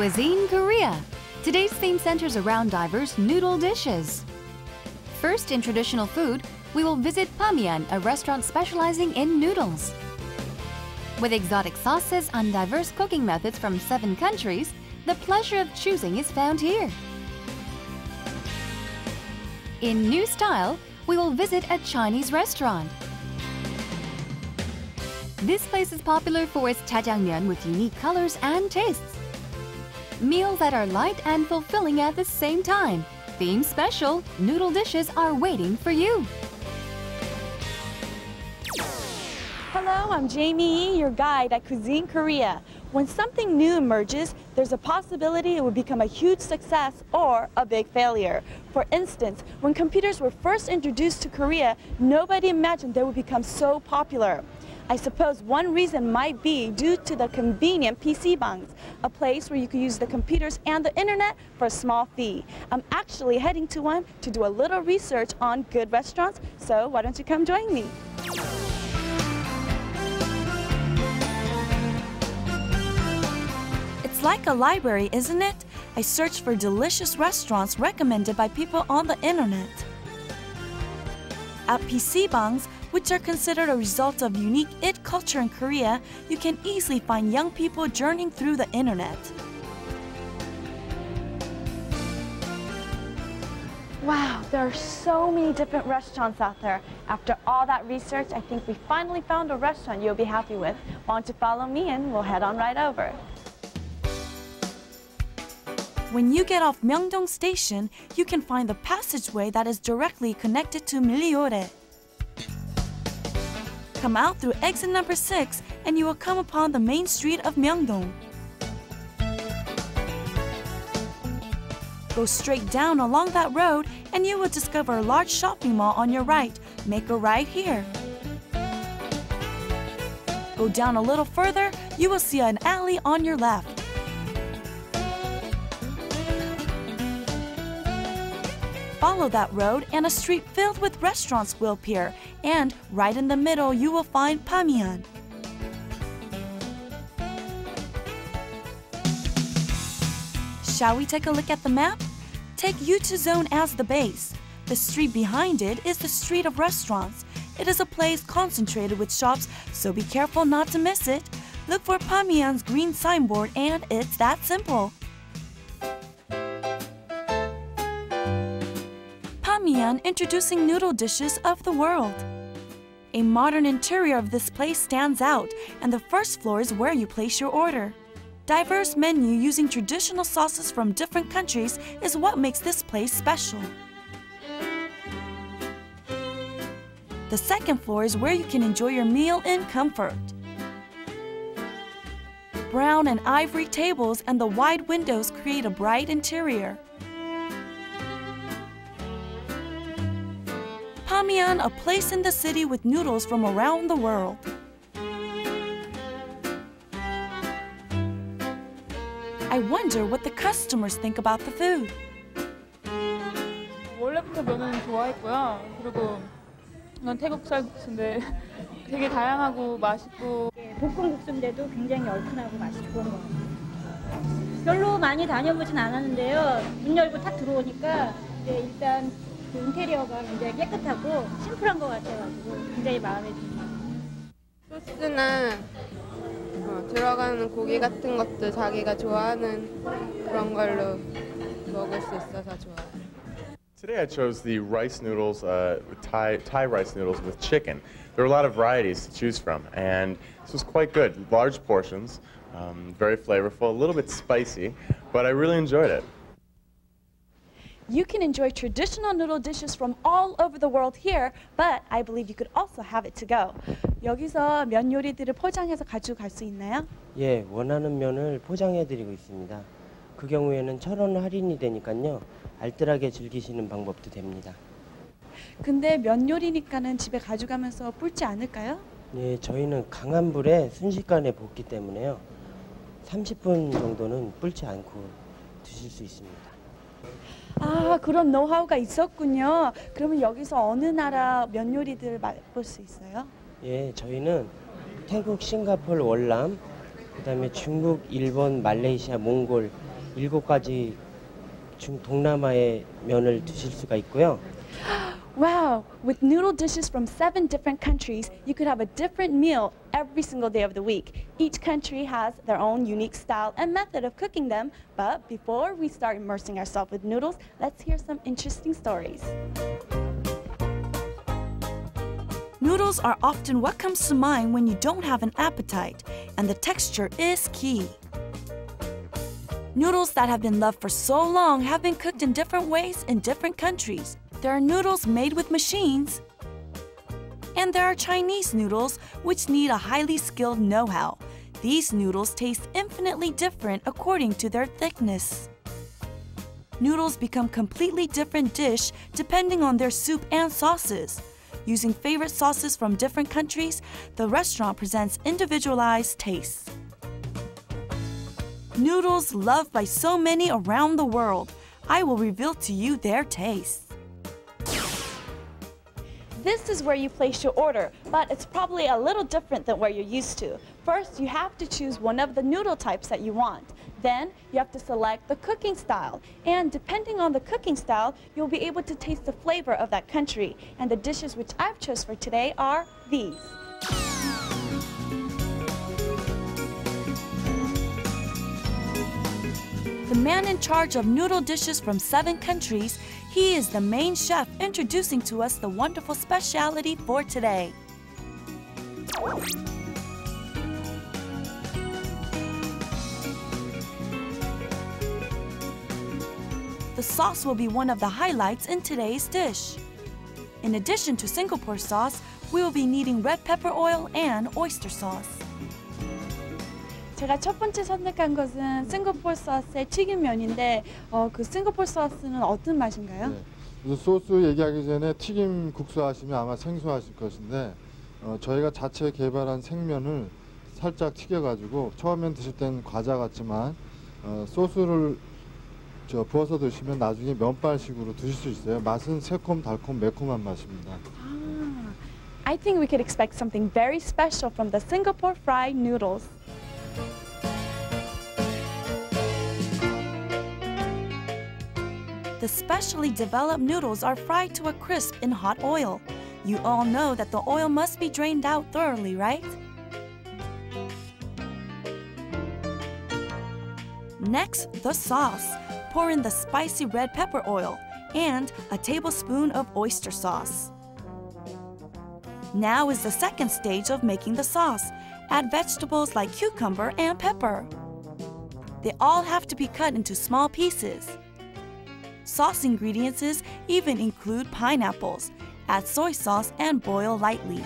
Cuisine Korea. Today's theme centers around diverse noodle dishes. First, in traditional food, we will visit Pamian, a restaurant specializing in noodles. With exotic sauces and diverse cooking methods from 7 countries, the pleasure of choosing is found here. In new style, we will visit a Chinese restaurant. This place is popular for its jjajangmyeon with unique colors and tastes. Meals that are light and fulfilling at the same time. Theme special noodle dishes are waiting for you. Hello, I'm Jamie, your guide at Cuisine Korea. When something new emerges, there's a possibility it will become a huge success or a big failure. For instance, when computers were first introduced to Korea, nobody imagined they would become so popular. I suppose one reason might be due to the convenient PC bangs, a place where you can use the computers and the internet for a small fee. I'm actually heading to one to do a little research on good restaurants, so why don't you come join me? It's like a library, isn't it? I search for delicious restaurants recommended by people on the internet. At PC bangs, which are considered a result of unique it culture in Korea, you can easily find young people journeying through the internet. Wow, there are so many different restaurants out there. After all that research, I think we finally found a restaurant you'll be happy with. Why don't you follow me and we'll head on right over. When you get off Myeongdong Station, you can find the passageway that is directly connected to Miryore. Come out through exit number 6 and you will come upon the main street of Myeongdong. Go straight down along that road and you will discover a large shopping mall on your right. Make a right here. Go down a little further, you will see an alley on your left. Follow that road and a street filled with restaurants will appear, and right in the middle you will find Pamian. Shall we take a look at the map? Take Yuchu Zone as the base. The street behind it is the street of restaurants. It is a place concentrated with shops, so be careful not to miss it. Look for Pamian's green signboard and it's that simple. Pamian introducing noodle dishes of the world. A modern interior of this place stands out, and the first floor is where you place your order. Diverse menu using traditional sauces from different countries is what makes this place special. The second floor is where you can enjoy your meal in comfort. Brown and ivory tables and the wide windows create a bright interior. Pamian, a place in the city with noodles from around the world. I wonder what the customers think about the food. 원래부터 면은 좋아했고요. 그리고 이건 태국 쌀국수인데 되게 다양하고 맛있고. 볶음국수인데도 굉장히 얼큰하고 맛이 좋은 것 같아요. 별로 많이 다녀보진 않았는데요. 문 열고 탁 들어오니까 일단 그 인테리어가 굉장히 깨끗하고 심플한 것 같아가지고 굉장히 마음에 듭니다. 소스나 들어가는 고기 같은 것도 자기가 좋아하는 그런 걸로 먹을 수 있어서 좋아요. Today I chose the rice noodles, Thai rice noodles with chicken. There were a lot of varieties to choose from, and this was quite good. Large portions, very flavorful, a little bit spicy, but I really enjoyed it. You can enjoy traditional noodle dishes from all over the world here, but I believe you could also have it to go. 여기서 면 요리들을 포장해서 가지고 갈 수 있나요? 예, 원하는 면을 포장해드리고 있습니다. 그 경우에는 1,000원 할인이 되니까요. 알뜰하게 즐기시는 방법도 됩니다. 근데 면 요리니까는 집에 가져가면서 불지 않을까요? 예, 저희는 강한 불에 순식간에 볶기 때문에요. 30분 정도는 불지 않고 드실 수 있습니다. 아, 그런 노하우가 있었군요. 그러면 여기서 어느 나라 면 요리들 맛볼 수 있어요? 예, 저희는 태국, 싱가포르, 월남, 그다음에 중국, 일본, 말레이시아, 몽골 7가지 동남아의 면을 드실 수가 있고요. Wow, with noodle dishes from 7 different countries, you could have a different meal every single day of the week. Each country has their own unique style and method of cooking them, but before we start immersing ourselves with noodles, let's hear some interesting stories. Noodles are often what comes to mind when you don't have an appetite, and the texture is key. Noodles that have been loved for so long have been cooked in different ways in different countries. There are noodles made with machines, and there are Chinese noodles which need a highly skilled know-how. These noodles taste infinitely different according to their thickness. Noodles become completely different dish depending on their soup and sauces. Using favorite sauces from different countries, the restaurant presents individualized tastes. Noodles loved by so many around the world. I will reveal to you their tastes. This is where you place your order, but it's probably a little different than where you're used to. First, you have to choose one of the noodle types that you want. Then, you have to select the cooking style. And depending on the cooking style, you'll be able to taste the flavor of that country. And the dishes which I've chosen for today are these. The man in charge of noodle dishes from 7 countries, he is the main chef introducing to us the wonderful specialty for today. The sauce will be one of the highlights in today's dish. In addition to Singapore sauce, we will be needing red pepper oil and oyster sauce. 제가 첫 번째 선택한 것은 싱가포르 소스의 튀김면인데 그 싱가포르 소스는 어떤 맛인가요? 네. 소스 얘기하기 전에 튀김 국수 하시면 아마 생소하실 것인데 저희가 자체 개발한 생면을 살짝 튀겨가지고 처음엔 드실 땐 과자 같지만 소스를 부어서 드시면 나중에 면발식으로 드실 수 있어요. 맛은 새콤, 달콤, 매콤한 맛입니다. I think we could expect something very special from the Singapore fried noodles. The specially developed noodles are fried to a crisp in hot oil. You all know that the oil must be drained out thoroughly, right? Next, the sauce. Pour in the spicy red pepper oil and a tablespoon of oyster sauce. Now is the second stage of making the sauce. Add vegetables like cucumber and pepper. They all have to be cut into small pieces. Sauce ingredients even include pineapples. Add soy sauce and boil lightly.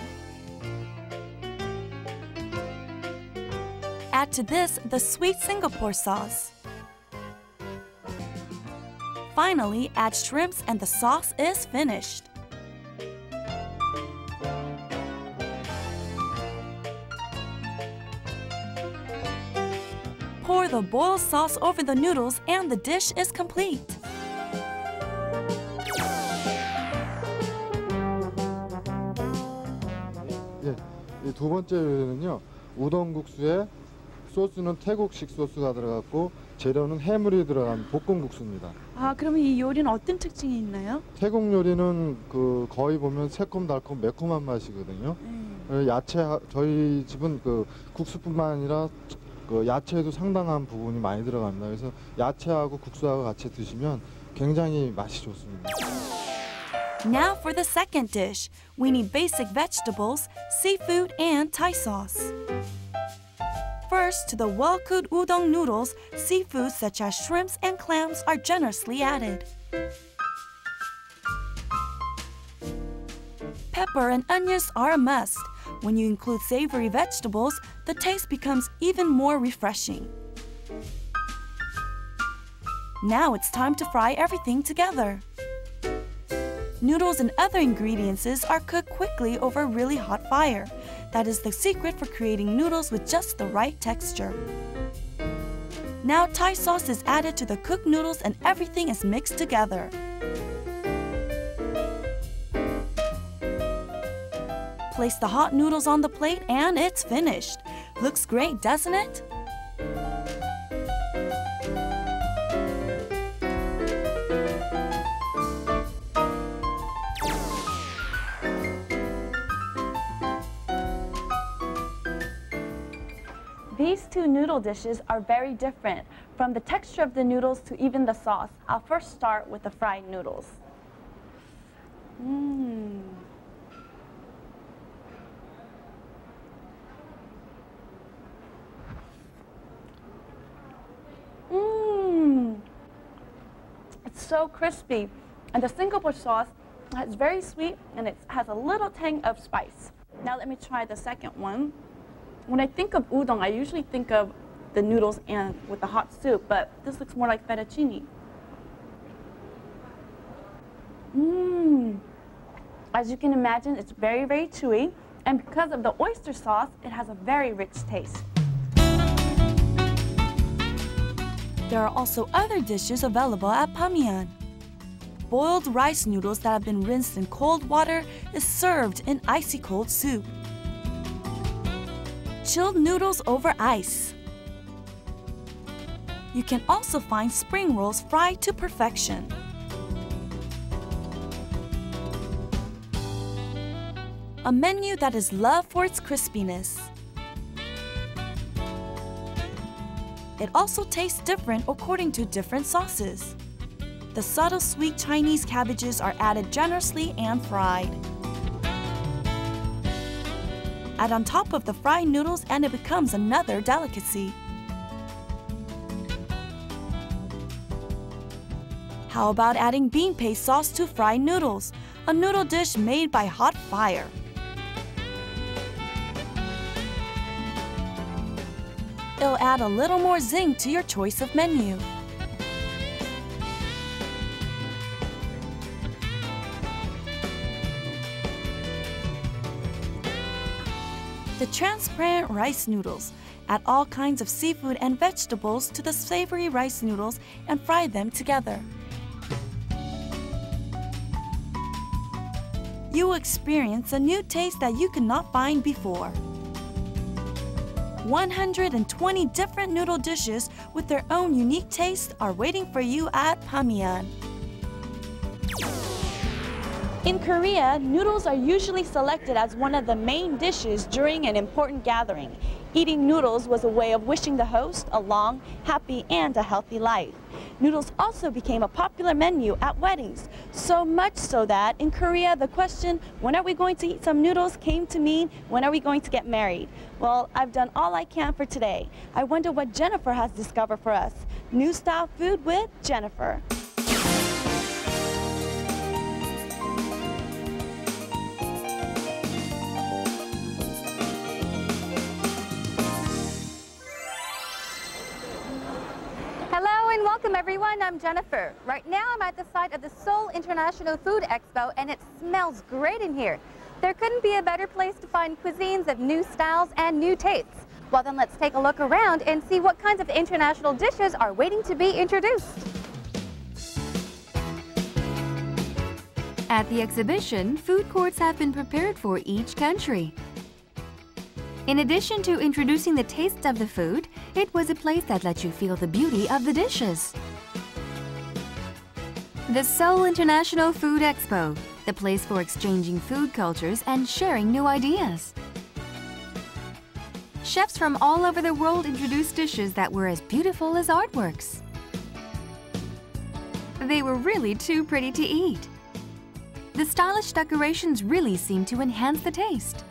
Add to this the sweet Singapore sauce. Finally, add shrimps and the sauce is finished. Pour the boiled sauce over the noodles and the dish is complete. 이 두 번째 요리는요. 우동국수에 소스는 태국식 소스가 들어갔고 재료는 해물이 들어간 볶음국수입니다. 그러면 이 요리는 어떤 특징이 있나요? 태국 요리는 거의 보면 새콤달콤 매콤한 맛이거든요. 야채 저희 집은 국수뿐만 아니라 야채에도 상당한 부분이 많이 들어갑니다. 그래서 야채하고 국수하고 같이 드시면 굉장히 맛이 좋습니다. Now for the second dish. We need basic vegetables, seafood, and Thai sauce. First, to the well-cooked udon noodles, seafood such as shrimps and clams are generously added. Pepper and onions are a must. When you include savory vegetables, the taste becomes even more refreshing. Now it's time to fry everything together. Noodles and other ingredients are cooked quickly over a really hot fire. That is the secret for creating noodles with just the right texture. Now Thai sauce is added to the cooked noodles and everything is mixed together. Place the hot noodles on the plate and it's finished. Looks great, doesn't it? These two noodle dishes are very different, from the texture of the noodles to even the sauce. I'll first start with the fried noodles. It's so crispy, and the Singapore sauce is very sweet and it has a little tang of spice. Now let me try the second one. When I think of udon, I usually think of the noodles and with the hot soup, but this looks more like fettuccine. As you can imagine, it's very, very chewy, and because of the oyster sauce, it has a very rich taste. There are also other dishes available at Pamian. Boiled rice noodles that have been rinsed in cold water is served in icy cold soup. Chilled noodles over ice. You can also find spring rolls fried to perfection. A menu that is loved for its crispiness. It also tastes different according to different sauces. The subtle sweet Chinese cabbages are added generously and fried. Add on top of the fried noodles and it becomes another delicacy. How about adding bean paste sauce to fried noodles, a noodle dish made by hot fire? It'll add a little more zing to your choice of menu. The transparent rice noodles. Add all kinds of seafood and vegetables to the savory rice noodles and fry them together. You will experience a new taste that you could not find before. 120 different noodle dishes with their own unique taste are waiting for you at Pamian. In Korea, noodles are usually selected as one of the main dishes during an important gathering. Eating noodles was a way of wishing the host a long, happy, and a healthy life. Noodles also became a popular menu at weddings, so much so that in Korea the question, when are we going to eat some noodles, came to mean, when are we going to get married? Well, I've done all I can for today. I wonder what Jennifer has discovered for us. New style food with Jennifer. Hello and welcome everyone, I'm Jennifer. Right now I'm at the site of the Seoul International Food Expo and it smells great in here. There couldn't be a better place to find cuisines of new styles and new tastes. Well then let's take a look around and see what kinds of international dishes are waiting to be introduced. At the exhibition, food courts have been prepared for each country. In addition to introducing the taste of the food, it was a place that let you feel the beauty of the dishes. The Seoul International Food Expo, the place for exchanging food cultures and sharing new ideas. Chefs from all over the world introduced dishes that were as beautiful as artworks. They were really too pretty to eat. The stylish decorations really seemed to enhance the taste.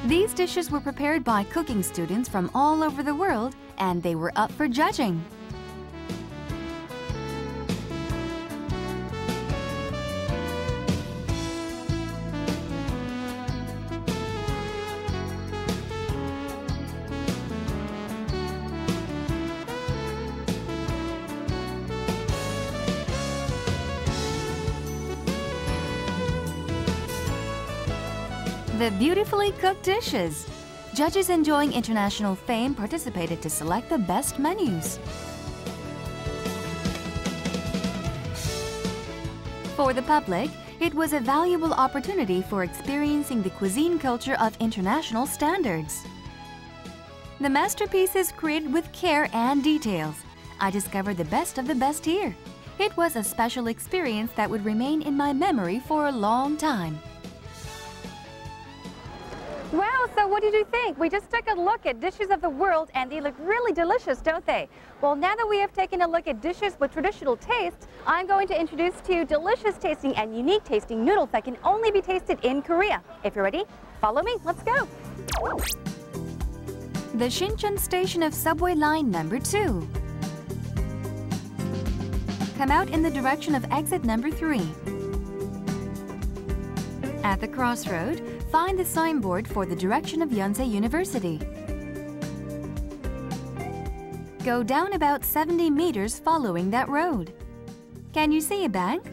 These dishes were prepared by cooking students from all over the world, and they were up for judging. The beautifully cooked dishes. Judges enjoying international fame participated to select the best menus. For the public, it was a valuable opportunity for experiencing the cuisine culture of international standards. The masterpieces created with care and details. I discovered the best of the best here. It was a special experience that would remain in my memory for a long time. Wow, so what did you think? We just took a look at dishes of the world and they look really delicious, don't they? Well, now that we have taken a look at dishes with traditional tastes, I'm going to introduce to you delicious tasting and unique tasting noodles that can only be tasted in Korea. If you're ready, follow me, let's go. The Shincheon station of subway line number 2. Come out in the direction of exit number 3. At the crossroad, find the signboard for the direction of Yonsei University. Go down about 70 meters following that road. Can you see a bank?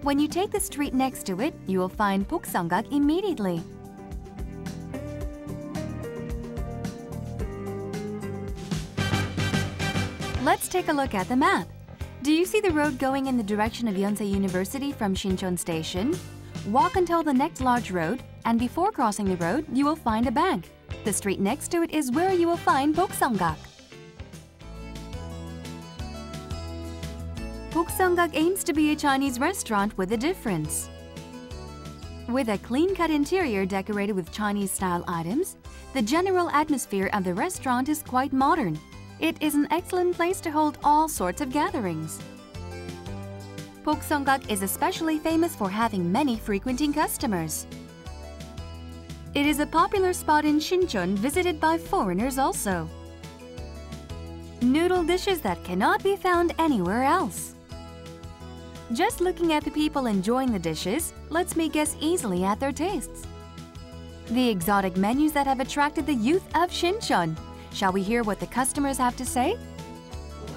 When you take the street next to it, you will find Pokseonggak immediately. Let's take a look at the map. Do you see the road going in the direction of Yonsei University from Shincheon Station? Walk until the next large road, and before crossing the road, you will find a bank. The street next to it is where you will find Pokseonggak. Pokseonggak aims to be a Chinese restaurant with a difference. With a clean-cut interior decorated with Chinese-style items, the general atmosphere of the restaurant is quite modern. It is an excellent place to hold all sorts of gatherings. Pokseonggak is especially famous for having many frequenting customers. It is a popular spot in Shincheon visited by foreigners also. Noodle dishes that cannot be found anywhere else. Just looking at the people enjoying the dishes lets me guess easily at their tastes. The exotic menus that have attracted the youth of Shincheon. Shall we hear what the customers have to say?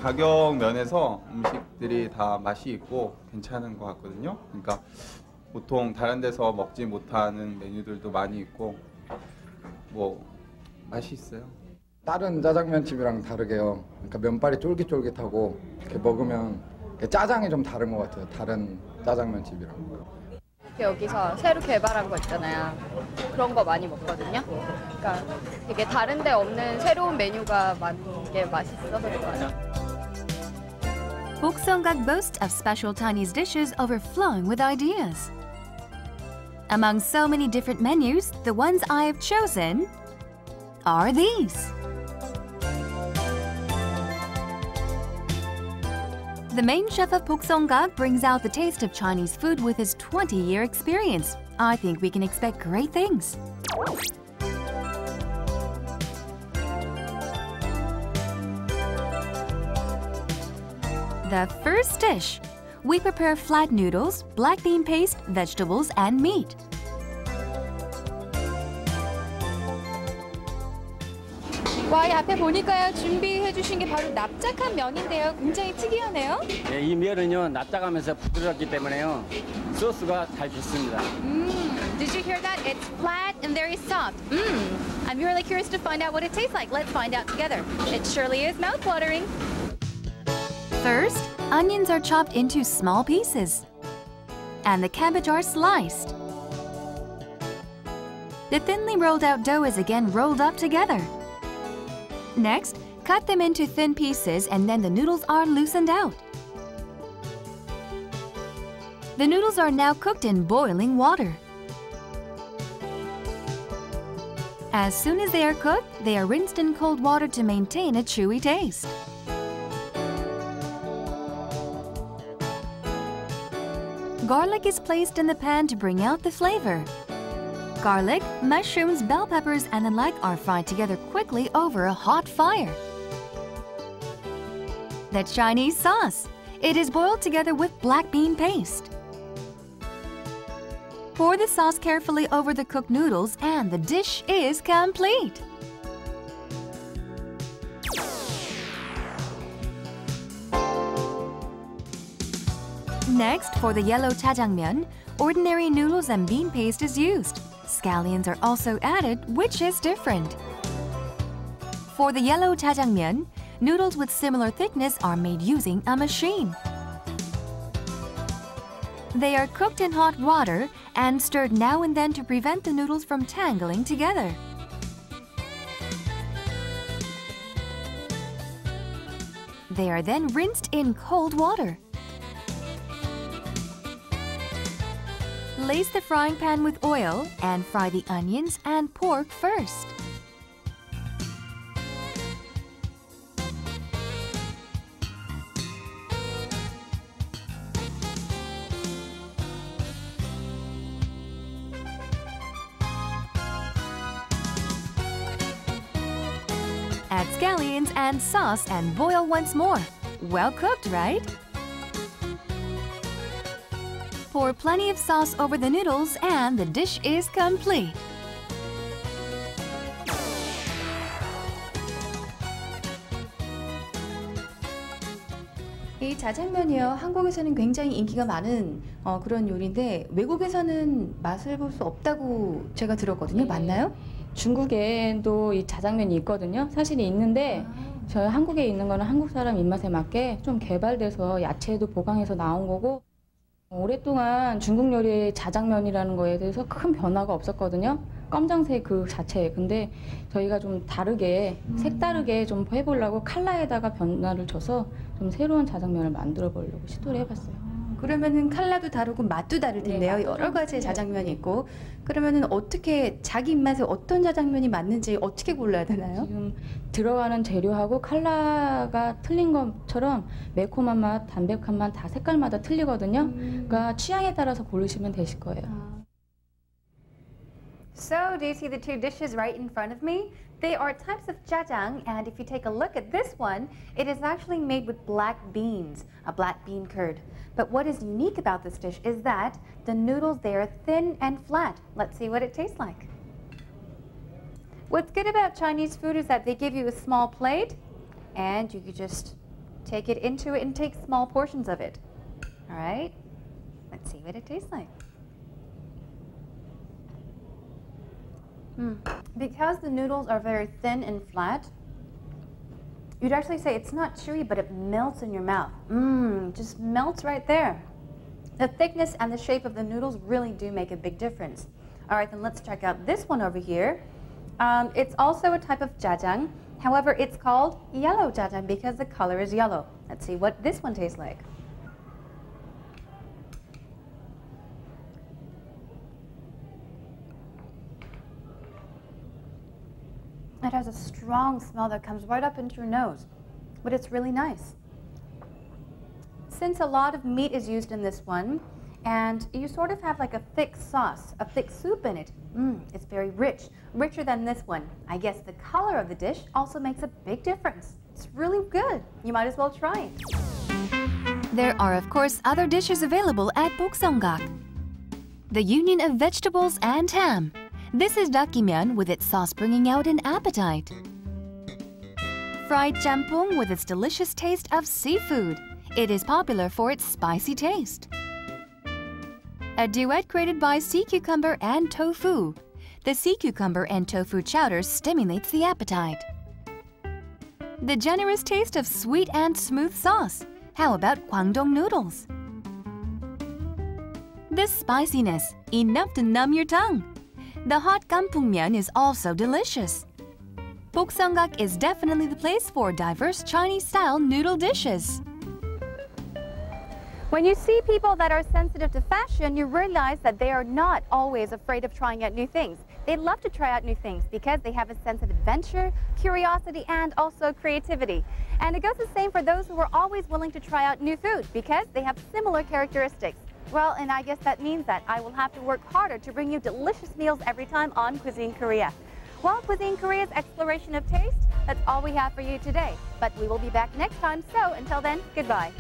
가격 면에서 음식들이 다 맛이 있고 괜찮은 것 같거든요. 그러니까 보통 다른 데서 먹지 못하는 메뉴들도 많이 있고 뭐 맛이 있어요. 다른 짜장면집이랑 다르게요. 그러니까 면발이 쫄깃쫄깃하고 이렇게 먹으면 짜장이 좀 다른 것 같아요. 다른 짜장면집이랑. 여기서 새로 개발한 거 있잖아요. 그런 거 많이 먹거든요. 그러니까 되게 다른 데 없는 새로운 메뉴가 많은 게 맛있어서 좋아요. Pokseonggak boasts of special Chinese dishes overflowing with ideas. Among so many different menus, the ones I have chosen are these. The main chef of Pokseonggak brings out the taste of Chinese food with his 20-year experience. I think we can expect great things. The first dish. We prepare flat noodles, black bean paste, vegetables, and meat. 와, 이 앞에 보니까요, 준비해 주신 게 바로 납작한 면인데요. 굉장히 특이하네요. 네, 이 면은요, 납작하면서 부드럽기 때문에요. 소스가 잘 좋습니다. Did you hear that? It's flat and very soft. I'm really curious to find out what it tastes like. Let's find out together. It surely is mouth-watering. First, onions are chopped into small pieces, and the cabbage are sliced. The thinly rolled out dough is again rolled up together. Next, cut them into thin pieces and then the noodles are loosened out. The noodles are now cooked in boiling water. As soon as they are cooked, they are rinsed in cold water to maintain a chewy taste. Garlic is placed in the pan to bring out the flavor. Garlic, mushrooms, bell peppers, and the like are fried together quickly over a hot fire. The Chinese sauce. It is boiled together with black bean paste. Pour the sauce carefully over the cooked noodles and the dish is complete. Next, for the yellow jjajangmyeon, ordinary noodles and bean paste is used. Scallions are also added, which is different. For the yellow jjajangmyeon, noodles with similar thickness are made using a machine. They are cooked in hot water and stirred now and then to prevent the noodles from tangling together. They are then rinsed in cold water. Glaze the frying pan with oil and fry the onions and pork first. Add scallions and sauce and boil once more. Well cooked, right? Pour plenty of sauce over the noodles and the dish is complete. 이 자장면이요. 한국에서는 굉장히 인기가 많은 그런 요리인데 외국에서는 맛을 볼 수 없다고 제가 들었거든요. 맞나요? 중국에도 이 자장면이 있거든요. 사실 있는데 저희 한국에 있는 거는 한국 사람 입맛에 맞게 좀 개발돼서 야채도 보강해서 나온 거고 오랫동안 중국 요리의 자장면이라는 거에 대해서 큰 변화가 없었거든요. 검정색 그 자체에. 근데 저희가 좀 다르게 색다르게 좀 해보려고 컬러에다가 변화를 줘서 좀 새로운 자장면을 만들어 보려고 시도를 해봤어요. 그러면은 컬러도 다르고 맛도 다를 텐데요. 네, 여러 가지의 자장면이 있고. 그러면은 어떻게 자기 입맛에 어떤 자장면이 맞는지 어떻게 골라야 되나요? 지금 들어가는 재료하고 컬러가 틀린 것처럼 매콤한 맛, 담백한 맛 다 색깔마다 틀리거든요. 그러니까 취향에 따라서 고르시면 되실 거예요. So, do you see the two dishes right in front of me? They are types of jajang, and if you take a look at this one, it is actually made with black beans, a black bean curd. But what is unique about this dish is that the noodles, they are thin and flat. Let's see what it tastes like. What's good about Chinese food is that they give you a small plate, and you can just take it into it and take small portions of it. All right, let's see what it tastes like. Because the noodles are very thin and flat, you'd actually say it's not chewy, but it melts in your mouth. Just melts right there. The thickness and the shape of the noodles really do make a big difference. All right, then let's check out this one over here. It's also a type of jajang. However, it's called yellow jajang because the color is yellow. Let's see what this one tastes like. It has a strong smell that comes right up into your nose, but it's really nice. Since a lot of meat is used in this one, and you sort of have like a thick sauce, a thick soup in it, it's very rich, richer than this one. I guess the color of the dish also makes a big difference. It's really good. You might as well try it. There are, of course, other dishes available at Bokseonggak. The union of vegetables and ham. This is dakimyeon with its sauce bringing out an appetite. Fried jampong with its delicious taste of seafood. It is popular for its spicy taste. A duet created by sea cucumber and tofu. The sea cucumber and tofu chowder stimulates the appetite. The generous taste of sweet and smooth sauce. How about Kwangdong noodles? The spiciness, enough to numb your tongue. The hot gampungmyeon is also delicious. Bokseonggak is definitely the place for diverse Chinese-style noodle dishes. When you see people that are sensitive to fashion, you realize that they are not always afraid of trying out new things. They love to try out new things because they have a sense of adventure, curiosity, and also creativity. And it goes the same for those who are always willing to try out new food because they have similar characteristics. Well, and I guess that means that I will have to work harder to bring you delicious meals every time on Cuisine Korea. Well, Cuisine Korea's exploration of taste, that's all we have for you today. But we will be back next time, so until then, goodbye.